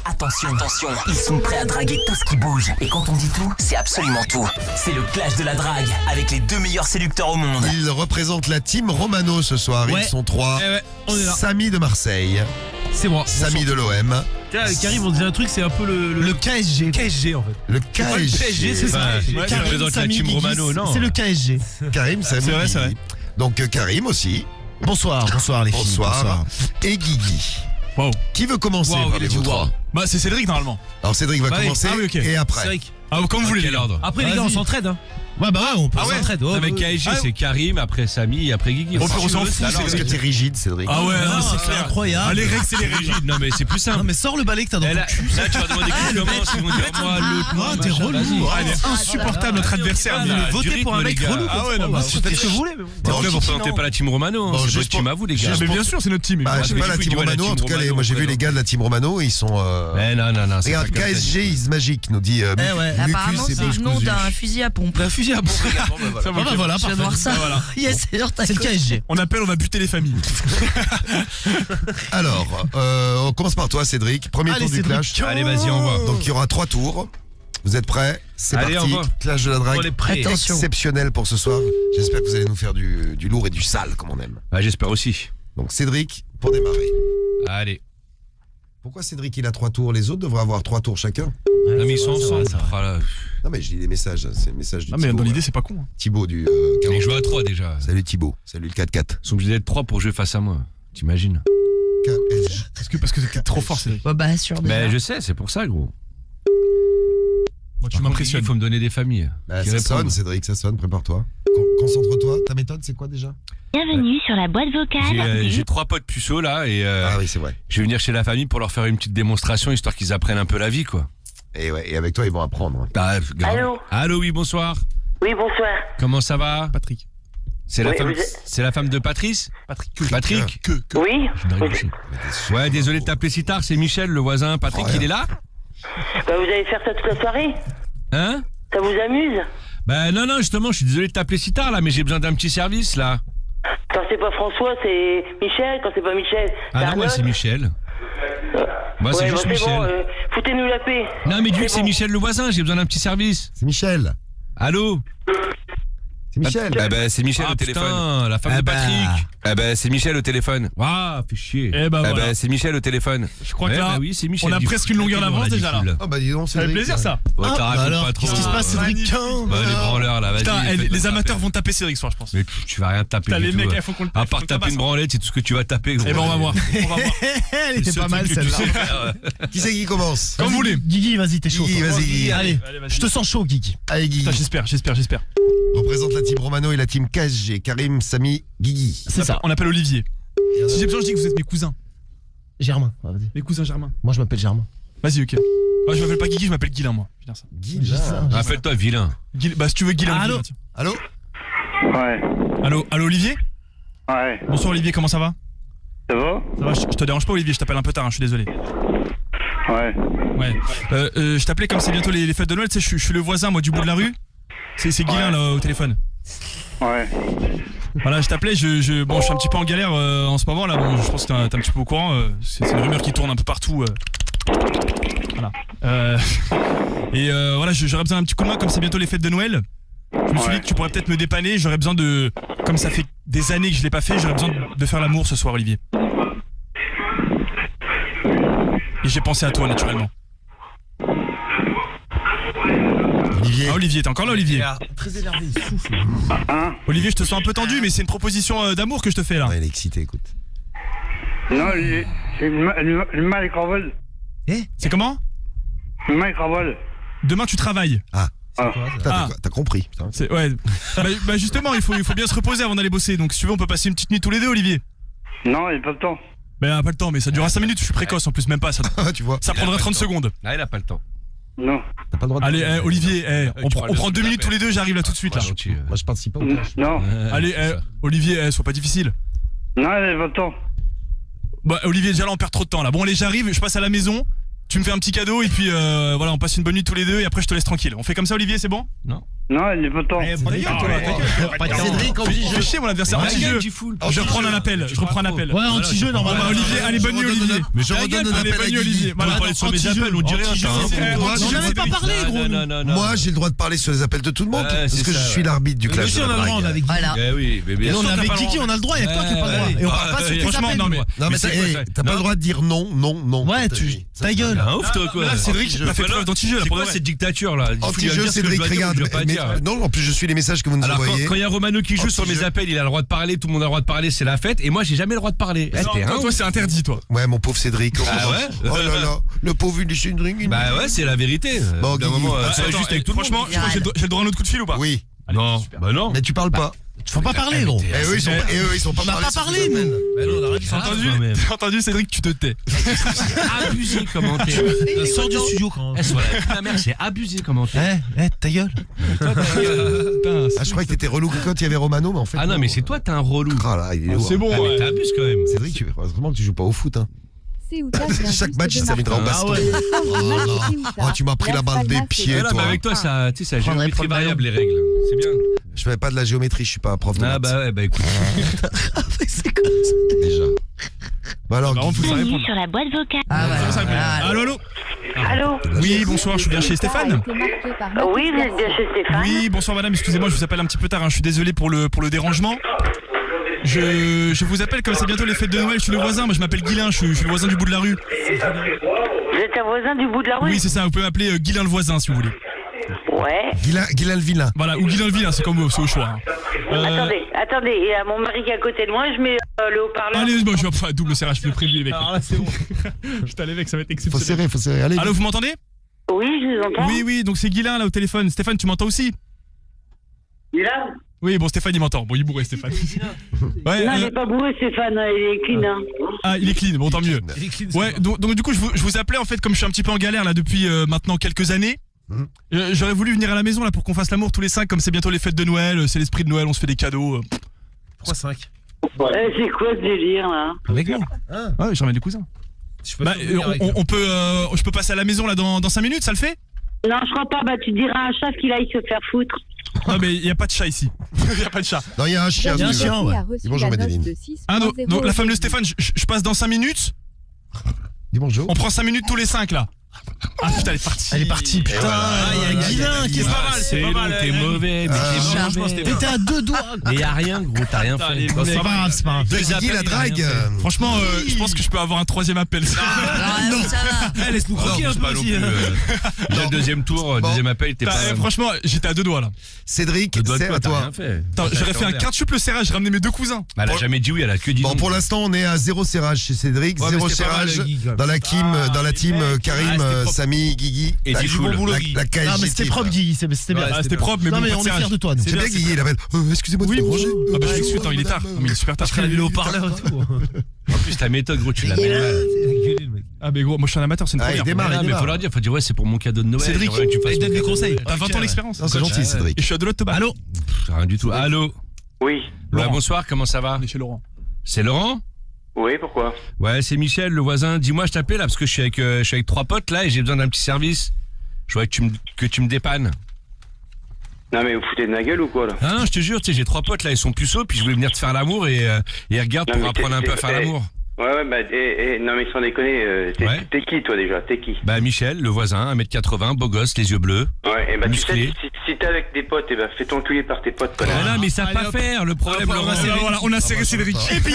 Attention, ils sont prêts à draguer tout ce qui bouge. Et quand on dit tout, c'est absolument tout. C'est le clash de la drague avec les 2 meilleurs séducteurs au monde. Ils représentent la team Romano ce soir. Ouais. Ils sont 3. On est là. Samy de Marseille, C'est moi. Samy de l'OM, Karim, on disait un truc, c'est un peu le KSG. KSG en fait. le Le PSG, c'est KSG. ça. Ouais, Karim, ça représente la Samy, team Guigui, Romano, non. C'est le KSG. Karim, Samy, C'est vrai, c'est Guigui. vrai. Donc Karim aussi. Bonsoir les filles. Bonsoir. Et Guigui. Wow. Qui veut commencer Wow, parmi il a dit vous wow. trois? Bah c'est Cédric normalement. Alors Cédric va Bah, commencer ah oui, ok. et après. Cédric. Ah comme vous voulez les gars. Après les gars, on s'entraide hein. Ouais bah ouais, on peut s'entraide. Oh, avec ouais. KSG, Ah, c'est Karim, après Samy, après Guigui. On s'en fout, Alors, est-ce que t'es rigide, Cédric? Ah ouais, non, c'est clair. incroyable. Ah, les règles, c'est les règles. Non mais c'est plus simple. Non mais sors le balai que t'as dans Et ton là, cul. là, tu vas demander qui commence, ils vont dire moi, l'autre, moi, t'es machin, relou. vas-y. Ah, il est insupportable notre adversaire. Ah, Mais là, votez du pour un rythme, mec les gars. relou. Ah ouais, non, bah, faites ce que vous voulez. Pourquoi vous représentez pas la team Romano hein? Bon, C'est juste votre team pour- à vous les gars. juste Mais pour- bien sûr, c'est notre team. Bah, je sais mais pas du la coup, team tu vois, la Romano, en team tout cas, Romano, moi j'ai vu représente. les gars de la team Romano, ils sont. Mais non, c'est Regarde, pas comme ça. KSG is magique, nous dit. Eh ouais. Apparemment, c'est le nom d'un fusil à pompe. Un fusil à pompe. Ça va, Voilà, Je viens de voir ça. Voilà. Yes, c'est genre ta c'est le KSG. On appelle, on va buter les familles. Alors, on commence par toi, Cédric. Premier Allez, tour du Cédric. clash. Allez, vas-y, envoie. Donc il y aura 3 tours. Vous êtes prêts? C'est Allez, parti. envoie. Clash de la On est drague. prêts. Attention. Exceptionnel pour ce soir. J'espère que vous allez nous faire du lourd et du sale comme on aime. Ah, j'espère aussi. Donc Cédric, pour démarrer. Allez. Pourquoi Cédric il a 3 tours? Les autres devraient avoir 3 tours chacun. Non mais ils sont ensemble. Ah, là. Non mais je lis les messages, c'est le message du Ah mais Thibaut. dans l'idée, c'est pas con. Thibaut du On 40. joue à 3 déjà. Salut Thibaut, salut le 4-4. Ils sont obligés d'être 3 pour jouer face à moi. T'imagines? KSG. Parce que t'es trop fort, Cédric. Bah, sûr déjà. Mais je sais, c'est pour ça gros. Moi, tu Par contre, m'impressionnes. Il faut me donner des familles. Bah, qui ça répondent. sonne Cédric, ça sonne, prépare-toi. Concentre-toi, ta méthode c'est quoi déjà? Bienvenue sur la boîte vocale. J'ai 3 potes puceaux là et Ah oui c'est vrai. je vais venir chez la famille pour leur faire une petite démonstration histoire qu'ils apprennent un peu la vie quoi. Et ouais, et avec toi ils vont apprendre. Bah, grave. Allô Allô, oui, bonsoir. Oui, bonsoir. Comment ça va? Patrick. C'est la Oui, femme vous êtes- c'est la femme de Patrice? Patrick. Patrick? Oui. Ouais, désolé de t'appeler si tard, c'est Michel le voisin. Patrick, Oh, il est là? Bah, vous allez faire ça toute la soirée? Hein? Ça vous amuse? Bah non, justement, je suis désolé de t'appeler si tard là, mais j'ai besoin d'un petit service là. Quand c'est pas François, c'est Michel. Quand c'est pas Michel, Ah non, moi Arnaud. c'est Michel. Moi c'est Ouais, juste bon, c'est Michel. bon, foutez-nous la paix. Non mais du coup C'est c'est bon. Michel le voisin, j'ai besoin d'un petit service. C'est Michel. Allô? C'est Michel. Ah bah c'est Michel Ah, au téléphone. putain, la femme Ah de bah. Patrick. Ah bah c'est Michel au téléphone. Waouh, fais chier. Eh bah Ah voilà. bah c'est Michel au téléphone. Je crois que là, oui, c'est Michel. on a du presque coup, une longueur on a d'avance dit déjà là. full. Oh bah dis donc Ça fait Cédric. plaisir ça. Bon, t'as raconte alors, pas trop. qu'est-ce qui se passe, Cédric? Bah les branleurs là, vas-y. Putain, faites les pas amateurs taper. vont taper Cédric ce soir, je pense. Mais tu vas rien taper. Putain, du les tout, mecs, ouais. il faut qu'on le À part taper une branlette, c'est tout ce que tu vas taper. gros. Eh ben on va voir. On va voir. Elle était C'est pas le mal truc que tu celle-là. sais faire, ouais. Qui c'est qui commence? Comme vous voulez. Guigui, vas-y, t'es chaud. Guigui, toi. vas-y, Guigui. Allez, vas-y. je te sens chaud, Guigui. Allez Guigui. Putain, j'espère. Représente la team Romano et la team KSG. Karim, Samy, Guigui. C'est ça. On appelle Olivier. Si j'ai besoin, je dis que vous êtes mes cousins. Germain. Ah, vas-y. Mes cousins Germain. Moi, je m'appelle Germain. Vas-y, ok. Ah, je m'appelle pas Guigui, je m'appelle Guilin, moi. Putain, ça. Guigui. J'ai ça. Rappelle-toi, vilain. Bah, si tu veux Guilin. Allô Guilin, tiens. Allô? Ouais, Allô, Olivier? ouais, Bonsoir Olivier, comment ça va? ça va? Ça va, je te dérange pas Olivier, je t'appelle un peu tard, hein, je suis désolé. Ouais, Ouais. Je t'appelais comme c'est bientôt les fêtes de Noël, tu sais, je suis le voisin, moi, du bout de la rue. C'est Guilin, là, au téléphone. ouais. Voilà, je t'appelais, bon, je suis un petit peu en galère en ce moment, là, bon, je pense que t'es un petit peu au courant, c'est une rumeur qui tourne un peu partout. Voilà. Voilà, j'aurais besoin d'un petit coup de main, comme c'est bientôt les fêtes de Noël. Je me suis dit que tu pourrais peut-être me dépanner, j'aurais besoin de... Comme ça fait des années que je l'ai pas fait, j'aurais besoin de faire l'amour ce soir, Olivier. Et j'ai pensé à toi, naturellement. Olivier. Ah, Olivier, t'es encore là, Olivier? Très énervé, il souffle. Hein? Olivier, je te sens un peu tendu, mais c'est une proposition d'amour que je te fais, là. Ouais, il est excité, écoute. Non, j'ai le mal et cravole. C'est comment? Le mal et cravole. Demain, tu travailles. Putain, t'as compris. Putain. C'est ouais. Bah justement, il faut bien se reposer avant d'aller bosser. Donc si tu veux, on peut passer une petite nuit tous les deux, Olivier. Non, il n'y a pas le temps. Bah pas le temps, mais ça durera 5 minutes. Je suis précoce en plus, même pas. Ça Tu vois. prendra 30 secondes. Ah, il a pas le temps. Non. T'as pas le droit de. Allez, Olivier, on tu prend parles de 2 minutes la tous les deux. J'arrive là tout de suite là. Gentil, Moi je participe pas au clash. Non. Allez, Olivier, sois pas difficile. Non, il n'y a pas le temps. Bah Olivier, déjà là on perd trop de temps là. Bon allez, j'arrive, je passe à la maison. Tu me fais un petit cadeau et puis voilà, on passe une bonne nuit tous les deux et après je te laisse tranquille. On fait comme ça, Olivier, c'est bon? Non. Non, elle est pas temps. Cédric, Fais chier mon adversaire. Anti-jeu. Je reprends un appel. Ouais, anti-jeu, normalement. Olivier, allez, bonne nuit Olivier. Mais je redonne un Allez, appel à bonne nuit Guigui. Olivier. Voilà, parler sur mes appels, on dirait On n'a même pas parlé, gros. Non. Moi, j'ai le droit de parler sur les appels de tout le monde, Ouais, parce c'est que je ça, suis l'arbitre du clash. Aussi, de on la a le droit, on drague. avait Voilà. Eh oui, mais bien Et on sûr, est t'as avec pas le Kiki, droit. on a le droit, il y a que toi qui n'as pas le droit. Et on parle pas sur tes Franchement, appels. non mais. Non, mais c'est quoi, ça t'as pas le droit de dire non. Ouais, ta gueule. Un ouf, toi, quoi. Là, Cédric, t'as fait preuve d'anti-jeu là C'est pour quoi de vrai. cette dictature là? Il faut lui Anti-jeu, dire ce que je Cédric, dois dire ou regarde. je dois pas Mais- dire. Non, en plus, je suis les messages que vous nous Alors envoyez. quand il y a Romano qui joue sur mes Anti-jeu. appels, il a le droit de parler, tout le monde a le droit de parler, c'est la fête, et moi j'ai jamais le droit de parler. Eh, t'es un Toi, ouf. c'est interdit, toi. Ouais, mon pauvre Cédric. Ah ouais. Oh là là, le pauvre, il est Cédric. Bah ouais, c'est la vérité. Bon, D'un Guigui, moment, attends, sois juste avec tout le monde. Franchement, je crois que j'ai le droit à un autre coup de fil ou pas? Oui. Non, bah non. Mais tu parles pas. Faut pas parler, gros. Et eux, ils sont pas On n'a pas sur parlé, les nous. appels. Bah non, on arrête T'as entendu Cédric, tu te tais. Abusé commentaire. Sors du studio quand même. Ma mère, c'est abusé commentaire. Ta gueule. Ah, je croyais que t'étais relou que quand il y avait Romano, mais en fait. Ah non, mais c'est toi, t'es un relou. Ah là, il est lourd. C'est bon, Ah, mais ouais. t'abuses quand même. Cédric, vraiment que tu joues pas au foot, hein. Chaque match, il s'amènera en baston. Oh, tu m'as pris la balle des pieds, Ouais, là, mais toi. avec toi, ça, tu sais, ça Prendrait géométrie pour le variable, les règles. C'est bien. Je fais pas de la géométrie, je suis pas prof de Ah maths. bah ouais, bah écoute. C'est comme ça. Déjà. Bah alors, Vraiment, faut Guigui, ça répondre. sur la boîte vocale. Ah, Comment ça voilà. répond Allô, allô. Allô? Oui, bonsoir, je suis bien chez Stéphane. Oui, vous êtes bien chez Stéphane? Oui, bonsoir madame, excusez-moi, je vous appelle un petit peu tard, hein, je suis désolé pour le dérangement. Je vous appelle comme c'est bientôt les fêtes de Noël, je suis le voisin, moi je m'appelle Guilain, je suis le voisin du bout de la rue. Vous êtes un voisin du bout de la rue? Oui, c'est ça, vous pouvez m'appeler Guilain le voisin si vous voulez. Ouais. Guilain le vilain. Voilà, ou Guilain le vilain, c'est comme c'est au choix. hein. Attendez, il y a mon mari qui est à côté de moi, je mets le haut-parleur. Allez, bon, je vais enfin, double serrage, je prévu les mecs. Alors là, c'est bon. Putain les mecs, ça va être Faut exceptionnel. serrer, allez. Allô, vous m'entendez? Oui, je vous entends. Oui, donc c'est Guilain là au téléphone. Stéphane, tu m'entends aussi? Il est là? Oui, bon, Stéphane il m'entend. Bon, il est bourré Stéphane. Ouais, Non, il est pas bourré, Stéphane, il est clean. Hein. ah, il est clean, bon, tant mieux. Ouais, donc du coup, je vous appelais en fait, comme je suis un petit peu en galère là depuis maintenant quelques années. J'aurais voulu venir à la maison là pour qu'on fasse l'amour tous les 5, comme c'est bientôt les fêtes de Noël, c'est l'esprit de Noël, on se fait des cadeaux. 3-5. C'est quoi ce délire là? Avec nous. Ouais, je ramène des cousins. Bah, on peut, je peux passer à la maison là dans 5 minutes, ça le fait? Non, je crois pas, bah tu diras à un chat qu'il aille se faire foutre. Non, mais il y a pas de chat ici. Il y a pas de chat. Non, il y a un chien. Il y a un celui-là. chien, ouais. Dis bonjour, Medellin. Ah non, donc la femme de Stéphane, je passe dans 5 minutes. Dis bonjour. On prend 5 minutes tous les 5 là. Ah putain, elle est partie. Elle est partie, putain. Il y a Guilain qui est pas mal. C'est pas mal. T'es mauvais, mais t'es mauvais. T'étais à 2 doigts. Mais y a rien, gros, t'as rien fait. les Bon, mecs. c'est pas grave, c'est pas grave. Guigui, appels, la il a drague. rien fait. Franchement, je pense que je peux avoir un 3ème appel. Ah, oui, ça va. Laisse-nous croquer un C'est peu pas non aussi. plus. Déjà le deuxième tour, deuxième appel, t'es pas. Franchement, j'étais à 2 doigts là. Cédric, Te dois de c'est quoi, à t'as toi. rien fait. Attends, j'aurais fait un quintuple serrage, j'ai ramené mes 2 cousins. Bah, elle a jamais dit oui, elle a que dit Bon, non. pour l'instant, on est à 0 serrage chez Cédric, Ouais, mais 0 c'était pas mal, serrage Guigui, quand même. dans la team Karim, c'était propre. Samy, Guigui. Et la- Tifoul. la KSG Ah, mais c'était team. propre, Guigui, c'était bien. Ah, c'était propre, mais Non, bon, mais pas on de est fiers serrage. de toi, nous. C'est bien Guigui, il appelle. Excusez-moi de Oui, vous bonjour. déranger. Ah bah je m'excuse, attends, il est tard. Non, mais il est super tard. Après, le haut-parleur et tout. En plus, ta méthode, gros, tu la mets mal. Ah mais gros, moi je suis un amateur, c'est une Ah, il première. démarre, Ah, il mais faut démarre. leur dire, faut dire ouais, c'est pour mon cadeau de Noël. Cédric, j'aimerais que tu fasses il donne mon des cadeau. conseils. T'as 20 ans d'expérience. Non, c'est gentil, Cédric. Et je suis à de l'autre Tobac. Allô? Rien du tout. Allô. Oui. Ouais, Laurent. bonsoir, comment ça va? On est chez Laurent. C'est Laurent? Oui, pourquoi? Ouais, c'est Michel, le voisin. Dis-moi, je t'appelle là parce que je suis avec 3 potes là et j'ai besoin d'un petit service. Je voudrais que tu me dépannes. Non, mais vous foutez de ma gueule ou quoi là? Ah non, je te jure, tu sais, j'ai 3 potes là, ils sont puceaux, puis je voulais venir te faire l'amour et regarde Non, pour mais apprendre un peu à faire l'amour. Ouais, bah, non, mais sans déconner, Ouais. t'es qui toi déjà? T'es qui? Bah Michel, le voisin, 1m80, beau gosse, les yeux bleus. Ouais, et bah, tu Musclé. sais, si t'es avec des potes, et bah, fais t'enculer par tes potes, Ah connard. non, mais ils savent Allez, pas hop. faire, le problème, Hop, Laurent. Voilà, on a serré Cédric. Et bim,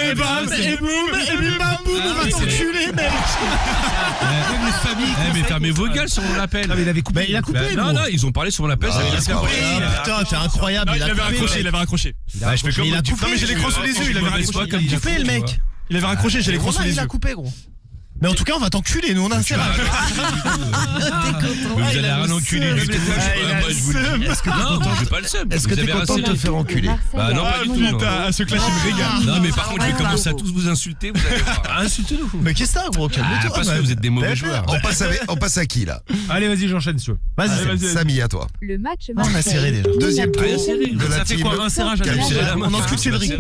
et bam, et boum, et bim bam boum, on va t'enculer mec. Eh, mais fermez vos gueules sur mon appel. mais il avait coupé. Il a coupé, Bah, non, non, ils ont parlé sur mon appel, ça veut dire c'est que pas c'est vrai. pas Putain, t'es incroyable. Il avait raccroché, il avait raccroché. Bah, je fais comme il a tu coupé. Non mais j'ai l'écran sous les yeux, il avait raccroché. comme Il tu a coupé, fais, le tu mec. vois. Il avait raccroché, j'ai l'écran sous les Il a yeux. coupé, gros. Mais en tout cas, on va t'enculer, nous on a un serrage. Mais vous allez rien enculer du tout. Moi, je vous le dis. Non, moi, j'ai pas le seum. Est-ce que Vous t'es avez content de te rassé. faire enculer? Bah non, pas du tout. non. Putain, ce clash il me régale. Non, mais par contre, je vais commencer à tous vous insulter. Vous allez voir. Insulte-nous. Mais qu'est-ce que t'as, gros? Ah, Calme-toi. parce que vous êtes des mauvais joueurs. On passe à qui là? Allez, vas-y, j'enchaîne, si tu veux. Vas-y. Samy, à toi. Le match On a serré déjà. Deuxième tour Rien serré. de la Ça fait team. quoi? Un serrage à Karim. On encule Cédric.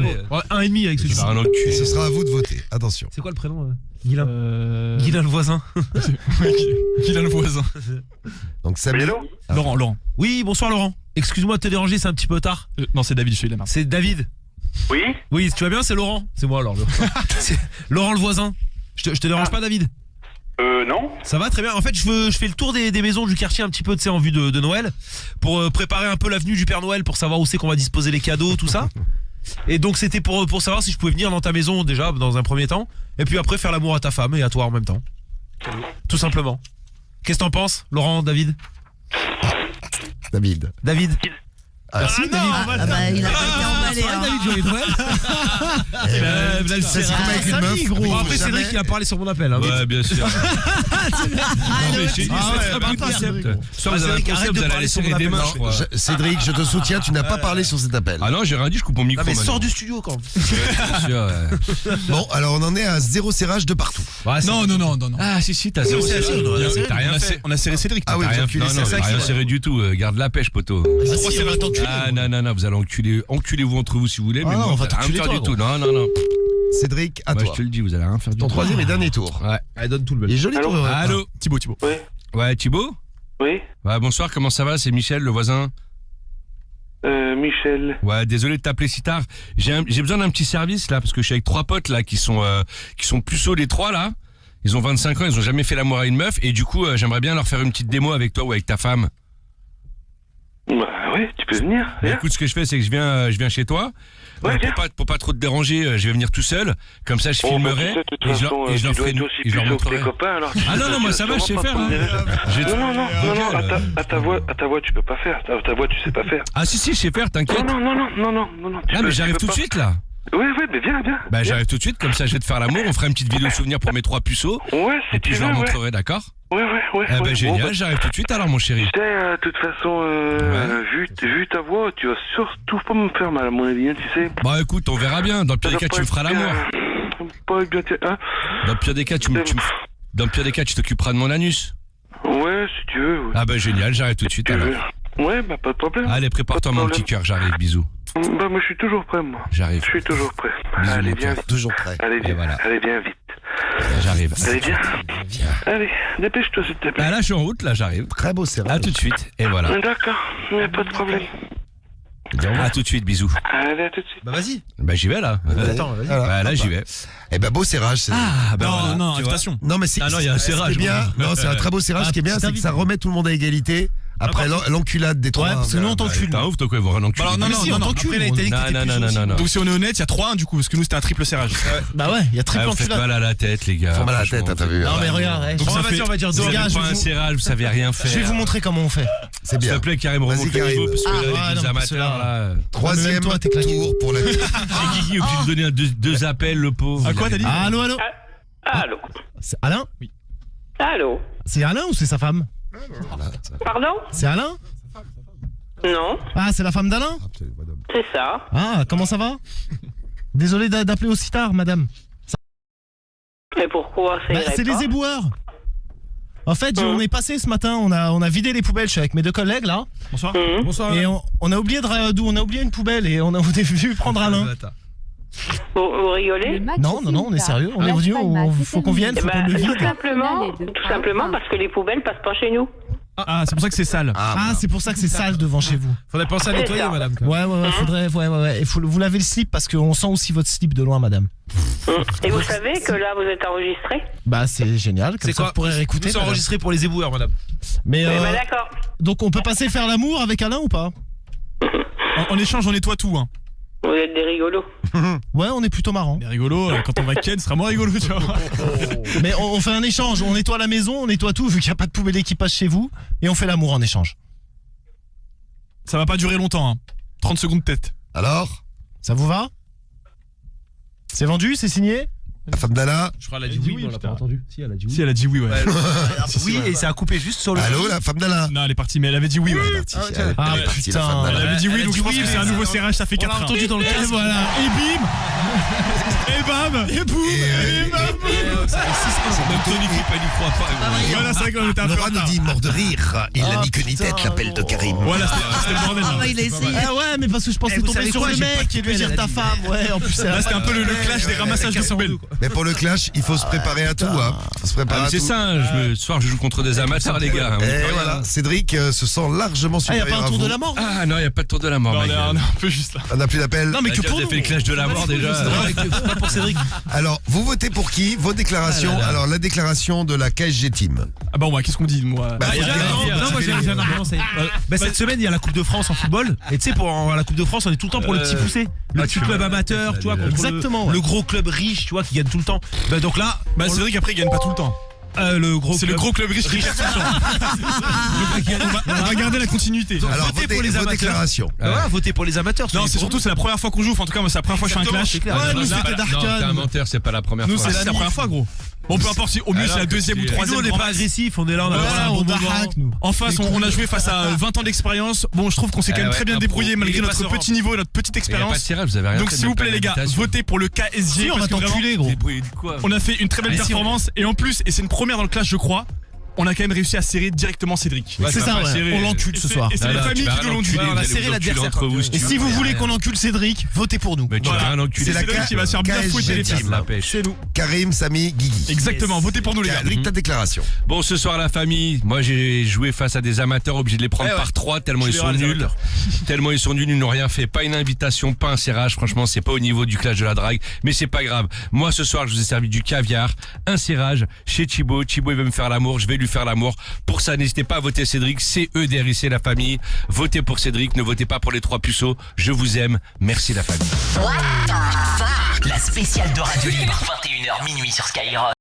Un et demi avec Tu celui-ci. vas rien Et enculer. ce sera à vous de voter. Attention. C'est quoi le prénom? Guilain. Guilain le voisin. Guilain le voisin. Donc Samy. Hello? Laurent. Oui, bonsoir Laurent. Excuse-moi de te déranger, c'est un petit peu tard. Non, c'est David, je suis là. C'est David. Oui. Oui, tu vas bien, c'est Laurent. C'est moi alors. C'est Laurent le voisin. Je te dérange pas, David? Non. Ça va très bien. En fait, je fais le tour des maisons du quartier un petit peu, tu sais, en vue de Noël, pour préparer un peu l'avenue du Père Noël, pour savoir où c'est qu'on va disposer les cadeaux, tout ça. Et donc c'était pour savoir si je pouvais venir dans ta maison déjà dans un premier temps, et puis après faire l'amour à ta femme et à toi en même temps. Tout simplement. Qu'est-ce que t'en penses, Laurent, David? David. Merci, David. Il a pas été emballé. David, joyeux Noël. C'est comme avec une meuf, gros. Bon, après, Cédric, il a parlé sur mon appel. Hein. Ouais, bien sûr. Mais j'ai dit, c'est un bon concept. Soit vous avez un concept, vous allez aller serrer des mains, je crois. Cédric, je te soutiens, tu n'as pas parlé sur cet appel. Ah non, j'ai rien dit, je coupe mon micro. Mais maintenant. sors du studio quand même. Bien sûr, ouais. Bon, alors on en est à 0 serrage de partout. Non. Ah si, t'as zéro serré. T'as rien fait. On a serré Cédric. Ah oui, T'as rien fait. Non, t'as rien serré du tout. Garde la pêche, poteau. Ah non, vous allez enculez-vous entre vous si vous voulez, mais moi, on va vous allez rien faire du tout. Non. Cédric, à Moi, toi. je te le dis, vous allez rien faire du tout. Ton troisième et dernier tour. Ouais. Allez, donne tout le bel. Il est joli, Allô toi. Allô, Thibaut. Oui. Ouais, Thibaut? Oui. Ouais, bonsoir, comment ça va? C'est Michel, le voisin. Michel. Ouais, désolé de t'appeler si tard. J'ai besoin d'un petit service là, parce que je suis avec 3 potes là qui sont puceaux les 3 là. Ils ont 25 ans, ils ont jamais fait l'amour à une meuf et du coup j'aimerais bien leur faire une petite démo avec toi ou avec ta femme. Bah ouais, tu peux venir. Bah, Viens. écoute, ce que je fais, c'est que je viens chez toi. Ouais, viens. Pour pas trop te déranger, je vais venir tout seul. Comme ça, je filmerai Bah, tu sais, de toute et je façon, leur tu dois ferai être aussi et je leur puceau que montrerai. tes copains, alors tu Ah sais, non, moi ça va, je sais faire. Hein. Non, à ta voix, tu peux pas faire. À ta voix, tu sais pas faire. Ah si, je sais faire, t'inquiète. Non. Ah mais j'arrive tout de suite là. Ouais, mais viens. Bah j'arrive tout de suite, comme ça je vais te faire l'amour, on fera une petite vidéo souvenir pour mes 3 puceaux. Ouais, si Et puis tu je veux, leur ouais. montrerai, d'accord? Ouais. Ah bah ouais. génial, Bon, bah, j'arrive tout de suite alors mon chéri. tu sais, de toute façon, vu ta voix, tu vas surtout pas me faire mal à mon avis, hein, tu sais. Bah écoute, on verra bien, dans le pire des cas tu me feras l'amour. Pas bien, hein. Dans le pire des cas tu t'occuperas de mon anus. Ouais, si tu veux. Ouais. Ah bah génial, j'arrive tout de suite Tu alors. veux. Ouais, bah pas de problème. Allez, prépare-toi Pas de mon petit problème. cœur, j'arrive, bisous. Bah moi je suis toujours prêt, moi. J'arrive. Je suis toujours prêt. Bisous, Allez, mon viens cœur. vite. Toujours prêt. Allez, Et voilà. Allez, viens vite. J'arrive. Allez, viens. Allez, dépêche-toi, s'il te plaît. Ah là je suis en route, là j'arrive. Très beau serrage. À tout de suite, et voilà. D'accord, mais pas de problème. À tout de suite, bisous. Allez, à tout de suite. Bah vas-y. Bah j'y vais là. Attends, vas-y. Bah là j'y vais. Eh ben beau serrage. Cédric. Ah bah voilà, Non, tu vois. invitation. Non mais c'est Ah non, il y a un ce qui est serrage, bien. moi. Non, c'est un très beau serrage. Ce qui est bien, c'est que ça remet tout le monde à égalité. Après l'enculade des 3. Ouais, parce que nous on t'encule. T'es un ouf toi quoi, ils vont rien enculer. Alors, non, Si, on t'encule. après, il a été dit que t'étais puceau aussi. Non. Donc si on est honnête, il y a 3-1 du coup, parce que nous c'était un triple serrage. Bah ouais, il y a très Ah, peu vous faites d'enculades. mal à la tête les gars. Faut mal à la franchement. tête, hein, t'as vu. Non mais regarde, Donc ça fait- on va dire Vous deux avez gars, pas un serrage, vous savez rien faire. je vais vous montrer comment on fait. C'est S'il te bien. plaît, Karim, Vas-y, remonte le Karim. niveau parce que là, les non, parce que amateurs là. Troisième Même toi, t'es claqué. tour pour la. Et Guigui est obligé de donner deux appels, le pauvre. Ah quoi t'as dit? Allô Allô. C'est Alain? Allô. C'est Alain ou c'est sa femme? Pardon? C'est Alain? Non, Ah, c'est la femme d'Alain? c'est ça. Ah, comment ça va? Désolé d'appeler aussi tard, madame. Mais pourquoi ça Bah, irait c'est pas les éboueurs. En fait, on est passé ce matin, on a vidé les poubelles, je suis avec mes 2 collègues là, Bonsoir. bonsoir, et on a oublié on a oublié une poubelle et on est venu prendre Alain. Vous rigolez? Non, on est sérieux, on est venu, faut qu'on vienne, Eh faut qu'on ben, le tout vide. simplement parce que les poubelles passent pas chez nous. Ah, c'est pour ça que c'est sale. Ah, c'est pour ça que c'est sale devant chez vous. Faudrait penser à C'est nettoyer, ça. madame. Ouais, faudrait, ouais. Il faut vous laver le slip parce qu'on sent aussi votre slip de loin, madame. Et vous savez que là, vous êtes enregistré? Bah, c'est génial, comme ça vous pourrez réécouter. C'est madame. enregistré pour les éboueurs, madame. Mais Eh ben d'accord. donc on peut passer faire l'amour avec Alain ou pas? En échange, on nettoie tout. Hein. Vous êtes des rigolos. Ouais, on est plutôt marrant. Mais rigolo, quand on va ken, ce sera moins rigolo, tu vois. Mais on fait un échange, on nettoie la maison, on nettoie tout vu qu'il n'y a pas de poubelle qui passe chez vous et on fait l'amour en échange. Ça va pas durer longtemps, hein. 30 secondes tête. Alors, Ça vous va? C'est vendu, c'est signé? la femme d'Alain. Je crois qu'elle a dit oui, mais on l'a pas entendu. Si, elle a dit oui. Si, elle a dit oui, ouais. Oui, et ça a coupé juste sur le. Allô, la femme d'Alain. Non, elle est partie, mais elle avait dit oui, ouais. Elle est partie, Ah, elle est partie, la putain. femme Elle d'Alain. avait dit oui, Elle a donc dit je pense oui, que c'est un mais nouveau serrage, ça fait 4 On l'a entendu dans le Et casque. voilà, et bim. Et bam. Et boum. Et bam. Même Tony Clip, elle y croit pas. Voilà, c'est vrai qu'on était un peu en Laura nous retard. dit mort de rire. Il n'a Ah, ni queue ni putain. tête, l'appel de Karim. Voilà, c'était le bordel. Ah, là. bah, il a essayé. Ah ouais, mais parce que je pensais vous tomber savez sur quoi, le j'ai mec pas et lui kiffé, dire elle a ta dit. femme. Ouais, en plus, Là, c'était un peu le clash des ramassages de poubelles. Mais pour le clash, il faut se préparer à tout. Hein. Faut se préparer à c'est tout. ça, ce soir je joue contre des amateurs les gars. Et voilà, Cédric se sent largement Ah, y a supérieur pas un à tour vous. de la mort? Ah non, il y a pas de tour de la mort. Non, mec. on est un peu juste là. On n'a plus d'appel. Non, mais que Vous pour avez nous. fait le clash de la mort déjà. Pas pour Cédric. Alors, vous votez pour qui? Vos déclarations. Ah là là. Alors, la déclaration de la KSG Team. Ah bah, qu'est-ce qu'on dit, moi Bah, Non, moi j'ai un argument. Cette semaine, il y a la Coupe de France en football. Et tu sais, pour la Coupe de France, on est tout le temps pour le petit poussé. Le petit club amateur, tu vois, contre Exactement, ouais. le gros club riche, tu vois, qui gagne tout le temps. Bah, donc là, Bah, c'est vrai qu'après, il gagne pas tout le temps. C'est le gros club riche qui perd tout le temps. On va garder la continuité. Alors, votez votez pour les vos amateurs. déclarations. Voilà, votez pour les amateurs. Non, c'est surtout, c'est la première fois qu'on joue. Enfin, en tout cas, moi, c'est la première fois que je fais un clash. c'est clair. Ouais, Non, nous c'est c'était pas- non, Darkan. t'es un menteur, c'est pas la première Nous, fois. c'est la première fois, gros. Bon, peu importe si au mieux Alors c'est la que deuxième ou c'est- Nous, troisième. on n'est grand pas max. agressif, on est là, on a Voilà, passé un bon on moment. hack, nous. En face, on a joué face à 20 ans d'expérience. Bon, je trouve qu'on s'est quand même ouais, très bien un débrouillé pro. malgré Il est notre pas serein. petit niveau et notre petite Il y a pas de expérience. tirage, vous avez rien Donc, fait, s'il vous même pas plaît, les gars, d'invitation. votez pour le KSG. Si, on parce va que vraiment, t'enculer, gros. Débrouillé du quoi on a fait une très belle Allez, si, performance et en plus, et c'est une première dans le clash, je crois, on a quand même réussi à serrer directement Cédric. Ouais, C'est tu ça, vas pas ouais. serrer. On l'encule ce soir. Et c'est les familles qui nous l'ont dit. on a serré l'adversaire, entre vous. Et si vous voulez qu'on encule Cédric, votez pour nous. Mais tu vas Voilà. rien enculer. C'est la Cédric qui va se faire bien KSG fouetter les Team. pieds. La pêche. C'est nous. Karim, Samy, Guigui. Exactement, votez pour nous, les gars. Rick, ta déclaration. Bon, ce soir, la famille, moi j'ai joué face à des amateurs obligés de les prendre Ouais, par 3 tellement Je ils les sont râle, les nuls. amateurs. Tellement ils sont nuls, ils n'ont rien fait. Pas une invitation, pas un serrage. Franchement, c'est pas au niveau du clash de la drague. Mais c'est pas grave. Moi, ce soir, je vous ai servi du caviar, un serrage chez Thibaut. Thibaut, il veut me faire l'amour. Je vais lui faire l'amour. Pour ça, n'hésitez pas à voter Cédric. C'est EDRIC, la famille. Votez pour Cédric. Ne votez pas pour les 3 puceaux. Je vous aime. Merci, la famille. La spéciale de Radio Libre, 21h minuit sur Skyrock.